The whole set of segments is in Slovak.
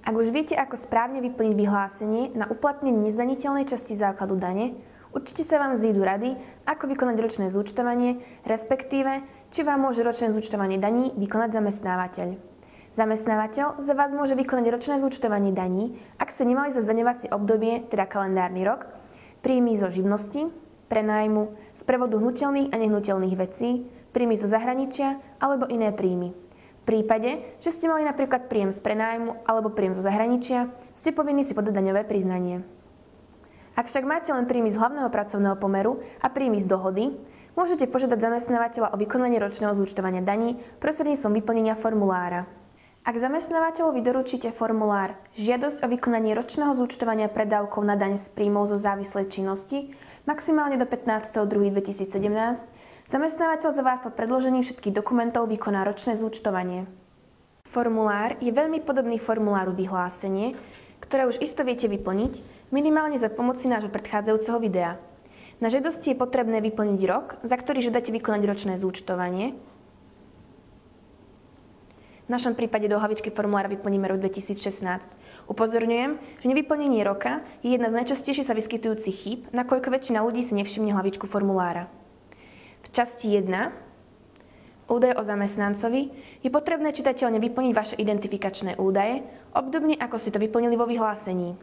Ak už viete, ako správne vyplniť vyhlásenie na uplatnenie nezdaniteľnej časti základu dane, určite sa vám zídu rady, ako vykonať ročné zúčtovanie, respektíve, či vám môže ročné zúčtovanie daní vykonať zamestnávateľ. Zamestnávateľ za vás môže vykonať ročné zúčtovanie daní, ak ste nemali za zdaňovacie obdobie, teda kalendárny rok, príjmy zo živnosti, prenájmu, z prevodu hnuteľných a nehnuteľných vecí, príjmy zo zahraničia alebo iné príjmy. V prípade, že ste mali napríklad príjem z prenájmu alebo príjem zo zahraničia, ste povinní si podať daňové priznanie. Ak však máte len príjmy z hlavného pracovného pomeru a príjmy z dohody, môžete požiadať zamestnávateľa o vykonanie ročného zúčtovania daní prostredníctvom vyplnenia formulára. Ak zamestnávateľovi doručíte formulár Žiadosť o vykonanie ročného zúčtovania predávkov na daň z príjmov zo závislej činnosti maximálne do 15.2.2017, zamestnávateľ za vás po predložení všetkých dokumentov vykoná ročné zúčtovanie. Formulár je veľmi podobný formuláru vyhlásenie, ktoré už isto viete vyplniť, minimálne za pomoci nášho predchádzajúceho videa. Na žiadosti je potrebné vyplniť rok, za ktorý žiadate vykonať ročné zúčtovanie. V našom prípade do hlavičky formulára vyplníme rok 2016. Upozorňujem, že nevyplnenie roka je jedna z najčastejšie sa vyskytujúcich chýb, nakoľko väčšina ľudí si nevšimne hlavičku formulára. V časti 1, údaje o zamestnancovi, je potrebné čitateľne vyplniť vaše identifikačné údaje, obdobne ako ste to vyplnili vo vyhlásení.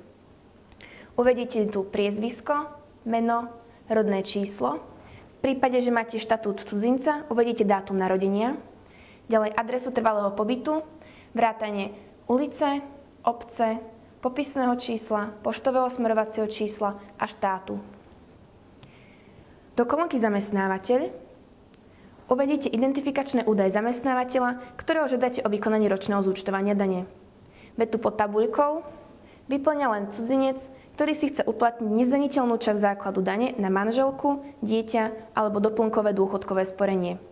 Uvediete tu priezvisko, meno, rodné číslo. V prípade, že máte štatút cudzinca, uvediete dátum narodenia, ďalej adresu trvalého pobytu, vrátane ulice, obce, popisného čísla, poštového smerovacieho čísla a štátu. Do kolónky zamestnávateľ uvediete identifikačné údaje zamestnávateľa, ktorého žiadate o vykonanie ročného zúčtovania dane. Vetu pod tabuľkou vyplňa len cudzinec, ktorý si chce uplatniť nezdaniteľnú časť základu dane na manželku, dieťa alebo doplnkové dôchodkové sporenie.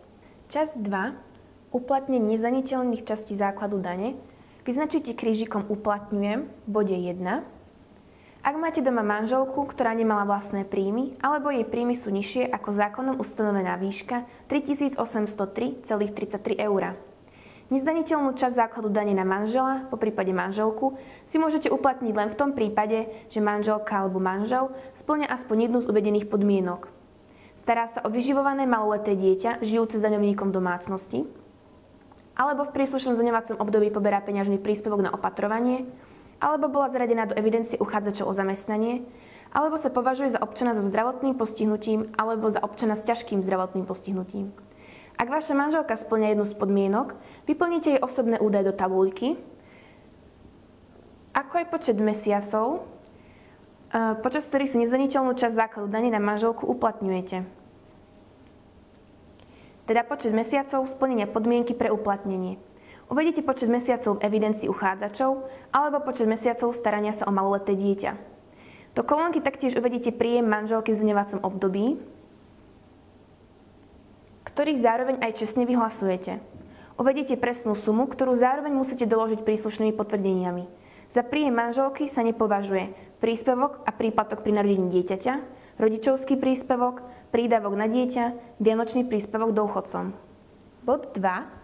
Časť 2. Uplatnenie nezdaniteľných častí základu dane vyznačíte krížikom Uplatňujem v bode 1. Ak máte doma manželku, ktorá nemala vlastné príjmy, alebo jej príjmy sú nižšie ako zákonom ustanovená výška 3803,33 eur. Nezdaniteľnú časť základu dane na manžela, po prípade manželku, si môžete uplatniť len v tom prípade, že manželka alebo manžel spĺňa aspoň jednu z uvedených podmienok. Stará sa o vyživované maloleté dieťa, žijúce s daňovníkom domácnosti, alebo v príslušnom zdaňovacom období poberá peňažný príspevok na opatrovanie, alebo bola zaradená do evidencie uchádzačov o zamestnanie, alebo sa považuje za občana so zdravotným postihnutím alebo za občana s ťažkým zdravotným postihnutím. Ak vaša manželka spĺňa jednu z podmienok, vyplníte jej osobné údaje do tabuľky, ako aj počet mesiacov, počas ktorých si nezdaniteľnú časť základu dane na manželku uplatňujete. Teda počet mesiacov splnenia podmienky pre uplatnenie. Uvedite počet mesiacov v evidencii uchádzačov alebo počet mesiacov starania sa o maloleté dieťa. Do kolónky taktiež uvedite príjem manželky v zdaňovacom období, ktorý zároveň aj čestne vyhlasujete. Uvedite presnú sumu, ktorú zároveň musíte doložiť príslušnými potvrdeniami. Za príjem manželky sa nepovažuje príspevok a príplatok pri narodení dieťaťa, rodičovský príspevok, prídavok na dieťa, vianočný príspevok dôchodcom. Bod 2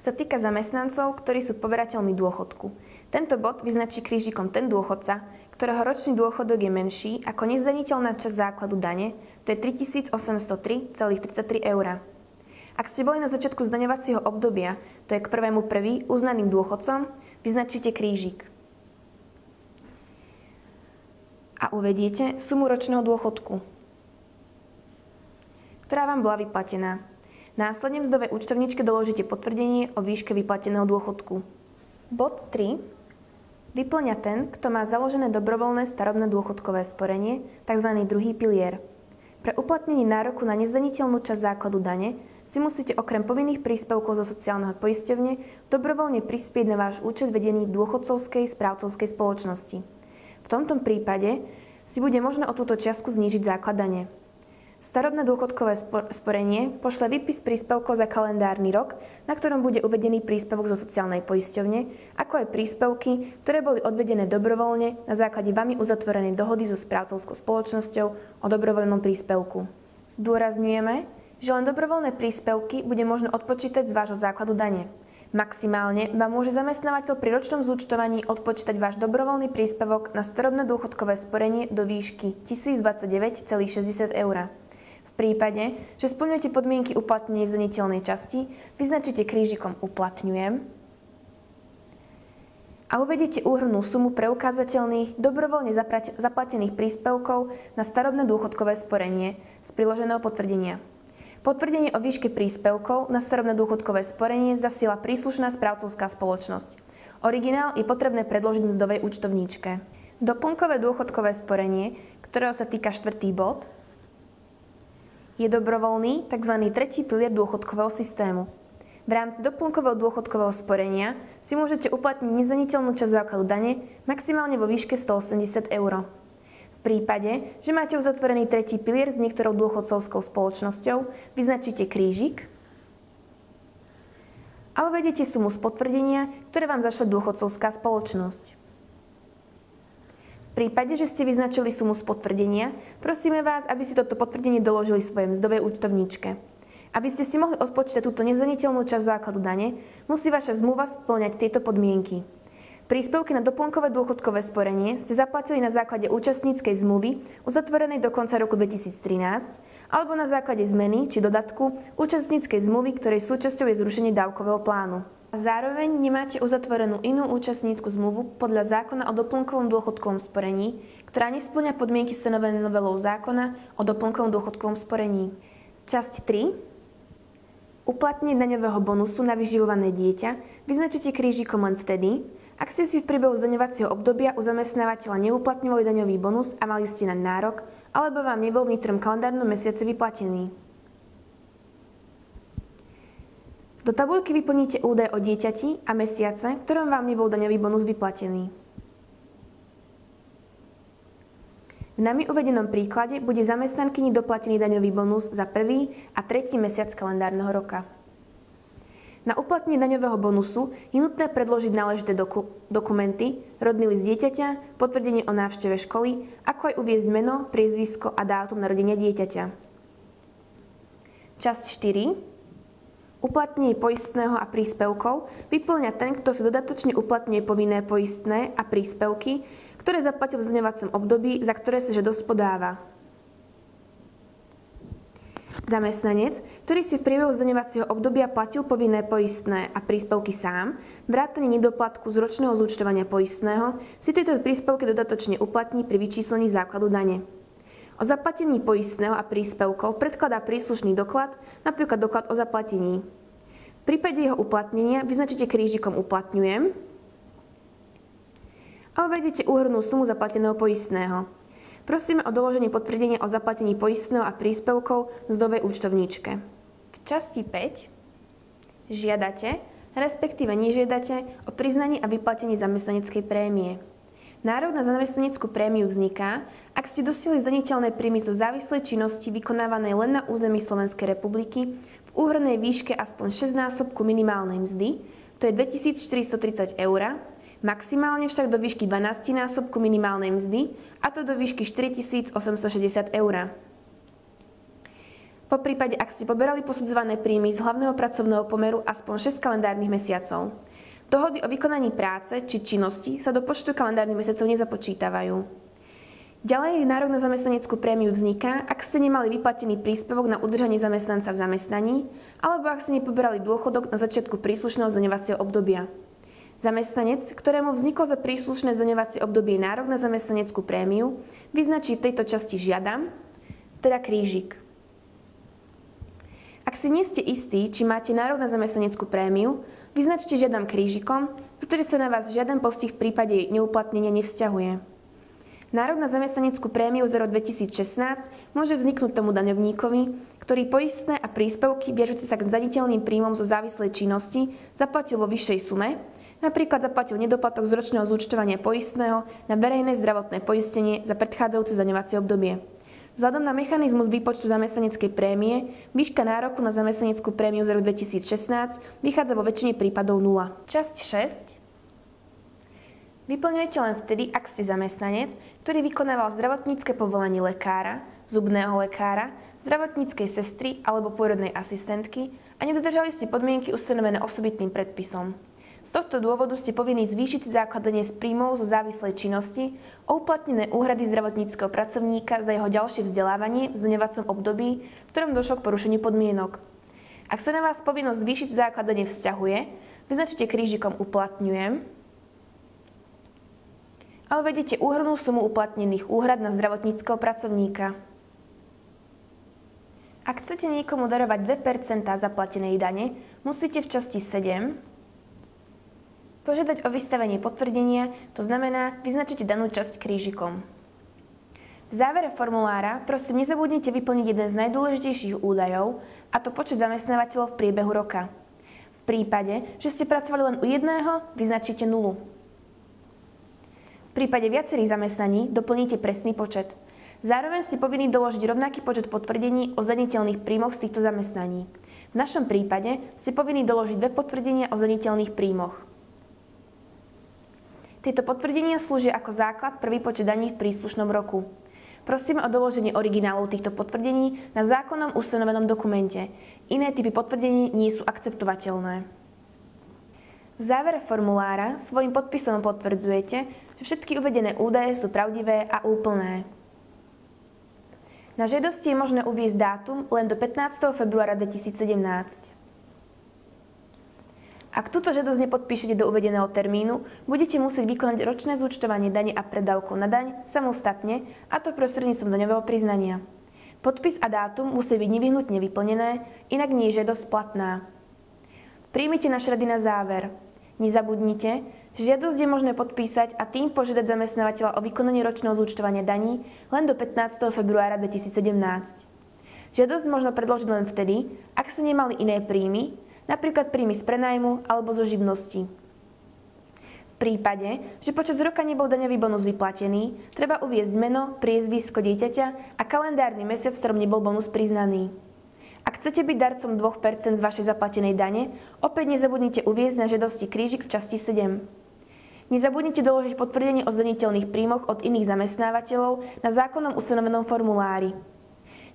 sa týka zamestnancov, ktorí sú poberateľmi dôchodku. Tento bod vyznačí krížikom ten dôchodca, ktorého ročný dôchodok je menší ako nezdaniteľná časť základu dane, to je 3803,33 eur. Ak ste boli na začiatku zdaňovacieho obdobia, to je k 1.1. uznaným dôchodcom, vyznačíte krížik. A uvediete sumu ročného dôchodku, ktorá vám bola vyplatená. Následne v mzdovej účtovničke doložíte potvrdenie o výške vyplateného dôchodku. Bod 3. Vyplňa ten, kto má založené dobrovoľné starobné dôchodkové sporenie, tzv. Druhý pilier. Pre uplatnenie nároku na nezdaniteľnú časť základu dane si musíte okrem povinných príspevkov zo sociálneho poisťovne dobrovoľne prispieť na váš účet vedený dôchodcovskej správcovskej spoločnosti. V tomto prípade si bude možné o túto čiastku znížiť základ dane. Starobné dôchodkové sporenie pošle výpis príspevkov za kalendárny rok, na ktorom bude uvedený príspevok zo sociálnej poisťovne, ako aj príspevky, ktoré boli odvedené dobrovoľne na základe vami uzatvorenej dohody so správcovskou spoločnosťou o dobrovoľnom príspevku. Zdôrazňujeme, že len dobrovoľné príspevky bude možno odpočítať z vášho základu dane. Maximálne vám môže zamestnávateľ pri ročnom zúčtovaní odpočítať váš dobrovoľný príspevok na starobné dôchodkové sporenie do výšky 1029,60 eur. V prípade, že splňujete podmienky uplatnenia zdaniteľnej časti, vyznačíte krížikom Uplatňujem a uvediete úhrnnú sumu preukázateľných dobrovoľne zaplatených príspevkov na starobné dôchodkové sporenie z priloženého potvrdenia. Potvrdenie o výške príspevkov na starobné dôchodkové sporenie zasiela príslušná správcovská spoločnosť. Originál je potrebné predložiť mzdovej účtovníčke. Doplnkové dôchodkové sporenie, ktorého sa týka 4. bod, je dobrovoľný tzv. Tretí pilier dôchodkového systému. V rámci doplnkového dôchodkového sporenia si môžete uplatniť nezdaniteľnú časť základu dane maximálne vo výške 180 eur. V prípade, že máte uzatvorený tretí pilier s niektorou dôchodcovskou spoločnosťou, vyznačíte krížik a uvediete sumu z potvrdenia, ktoré vám zašle dôchodcovská spoločnosť. V prípade, že ste vyznačili sumu z potvrdenia, prosíme vás, aby si toto potvrdenie doložili svojej mzdovej účtovníčke. Aby ste si mohli odpočítať túto nezdaniteľnú časť základu dane, musí vaša zmluva spĺňať tieto podmienky. Príspevky na doplnkové dôchodkové sporenie ste zaplatili na základe účastníckej zmluvy uzatvorenej do konca roku 2013 alebo na základe zmeny či dodatku účastníckej zmluvy, ktorej súčasťou je zrušenie dávkového plánu. A zároveň nemáte uzatvorenú inú účastnícku zmluvu podľa zákona o doplnkovom dôchodkovom sporení, ktorá nespĺňa podmienky stanovené novelou zákona o doplnkovom dôchodkovom sporení. Časť 3. Uplatnenie daňového bonusu na vyživované dieťa vyznačíte krížikom len vtedy, ak ste si v priebehu zdaňovacieho obdobia u zamestnávateľa neuplatňovali daňový bonus a mali ste na nárok, alebo vám nebol v niektorom kalendárnom mesiaci vyplatený. Do tabuľky vyplníte údaj o dieťati a mesiace, v ktorom vám nebol daňový bonus vyplatený. V nami uvedenom príklade bude zamestnankyni doplatený daňový bonus za 1. a 3. mesiac kalendárneho roka. Na uplatnenie daňového bonusu je nutné predložiť náležité dokumenty, rodný list dieťaťa, potvrdenie o návšteve školy, ako aj uviesť meno, priezvisko a dátum narodenia dieťaťa. Časť 4. Uplatnenie poistného a príspevkov vyplňa ten, kto si dodatočne uplatňuje povinné poistné a príspevky, ktoré zaplatil v zdaňovacom období, za ktoré sa žiadosť podáva. Zamestnanec, ktorý si v priebehu zdaňovacieho obdobia platil povinné poistné a príspevky sám, vrátane nedoplatku z ročného zúčtovania poistného, si tieto príspevky dodatočne uplatní pri vyčíslení základu dane. O zaplatení poistného a príspevkov predkladá príslušný doklad, napríklad doklad o zaplatení. V prípade jeho uplatnenia vyznačíte krížikom Uplatňujem a uvediete úhrnnú sumu zaplateného poistného. Prosíme o doloženie potvrdenia o zaplatení poistného a príspevkov v mzdovej účtovníčke. V časti 5 žiadate, respektíve nežiadate o priznanie a vyplatenie zamestnaneckej prémie. Nárok na zamestnaneckú prémiu vzniká, ak ste dosiahli zdaniteľné príjmy zo závislej činnosti vykonávanej len na území Slovenskej republiky v úhrnnej výške aspoň 6-násobku minimálnej mzdy, to je 2430 eur, maximálne však do výšky 12-násobku minimálnej mzdy, a to do výšky 4860 eur. Po prípade, ak ste poberali posudzované príjmy z hlavného pracovného pomeru aspoň 6 kalendárnych mesiacov. Dohody o vykonaní práce či činnosti sa do počtu kalendárnych mesiacov nezapočítavajú. Ďalej, nárok na zamestnaneckú prémiu vzniká, ak ste nemali vyplatený príspevok na udržanie zamestnanca v zamestnaní, alebo ak ste nepoberali dôchodok na začiatku príslušného zdaňovacieho obdobia. Zamestnanec, ktorému vzniklo za príslušné zdaňovacie obdobie nárok na zamestnaneckú prémiu, vyznačí v tejto časti žiadam, teda krížik. Ak si nie ste istí, či máte nárok na zamestnaneckú prémiu, vyznačte žiadam krížikom, pretože sa na vás žiaden postih v prípade neuplatnenia nevzťahuje. Nárok na zamestnaneckú prémiu za rok 2016 môže vzniknúť tomu daňovníkovi, ktorý poistné a príspevky viažúce sa k zdaniteľným príjmom zo závislej činnosti zaplatil vo vyššej sume, napríklad zaplatil nedoplatok z ročného zúčtovania poistného na verejné zdravotné poistenie za predchádzajúce zdaňovacie obdobie. Vzhľadom na mechanizmus výpočtu zamestnaneckej prémie, výška nároku na zamestnaneckú prémiu za rok 2016 vychádza vo väčšine prípadov 0. Časť 6. Vyplňujete len vtedy, ak ste zamestnanec, ktorý vykonával zdravotnícke povolanie lekára, zubného lekára, zdravotníckej sestry alebo pôrodnej asistentky a a nedodržali ste podmienky ustanovené osobitným predpisom. Z tohto dôvodu ste povinní zvýšiť základ dane z príjmov zo závislej činnosti o uplatnené úhrady zdravotníckeho pracovníka za jeho ďalšie vzdelávanie v zdaňovacom období, v ktorom došlo k porušeniu podmienok. Ak sa na vás povinnosť zvýšiť základ dane vzťahuje, vyznačite krížikom uplatňujem a uvedete úhrnú sumu uplatnených úhrad na zdravotníckeho pracovníka. Ak chcete niekomu darovať 2% zaplatenej dane, musíte v časti 7 požiadať o vystavenie potvrdenia, to znamená, vyznačite danú časť krížikom. V závere formulára prosím nezabudnite vyplniť jeden z najdôležitejších údajov, a to počet zamestnávateľov v priebehu roka. V prípade, že ste pracovali len u jedného, vyznačíte 0. V prípade viacerých zamestnaní doplníte presný počet. Zároveň ste povinní doložiť rovnaký počet potvrdení o zdaniteľných príjmoch z týchto zamestnaní. V našom prípade ste povinní doložiť 2 potvrdenia o zdaniteľných príjmoch. Tieto potvrdenia slúžia ako základ pre výpočet daní v príslušnom roku. Prosíme o doloženie originálov týchto potvrdení na zákonom ustanovenom dokumente. Iné typy potvrdení nie sú akceptovateľné. V závere formulára svojím podpisom potvrdzujete, že všetky uvedené údaje sú pravdivé a úplné. Na žiadosti je možné uviesť dátum len do 15. februára 2017. Ak túto žiadosť nepodpíšete do uvedeného termínu, budete musieť vykonať ročné zúčtovanie dane a predávkov na daň samostatne, a to prostredníctvom daňového priznania. Podpis a dátum musí byť nevyhnutne vyplnené, inak nie je žiadosť platná. Príjmite naše rady na záver. Nezabudnite, že žiadosť je možné podpísať a tým požiadať zamestnávateľa o vykonanie ročného zúčtovania daní len do 15. februára 2017. Žiadosť možno predložiť len vtedy, ak ste nemali iné príjmy, napríklad príjmy z prenajmu alebo zo živnosti. V prípade, že počas roka nebol daňový bonus vyplatený, treba uviesť meno, priezvisko dieťaťa a kalendárny mesiac, v ktorom nebol bonus priznaný. Ak chcete byť darcom 2% z vašej zaplatenej dane, opäť nezabudnite uviesť na žiadosti krížik v časti 7. Nezabudnite doložiť potvrdenie o zdaniteľných príjmoch od iných zamestnávateľov na zákonom ustanovenom formulári.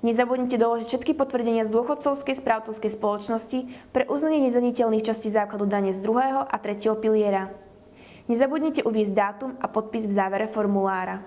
Nezabudnite doložiť všetky potvrdenia z dôchodcovskej správcovskej spoločnosti pre uznanie nezdaniteľných častí základu dane z 2. a 3. piliera. Nezabudnite uviesť dátum a podpis v závere formulára.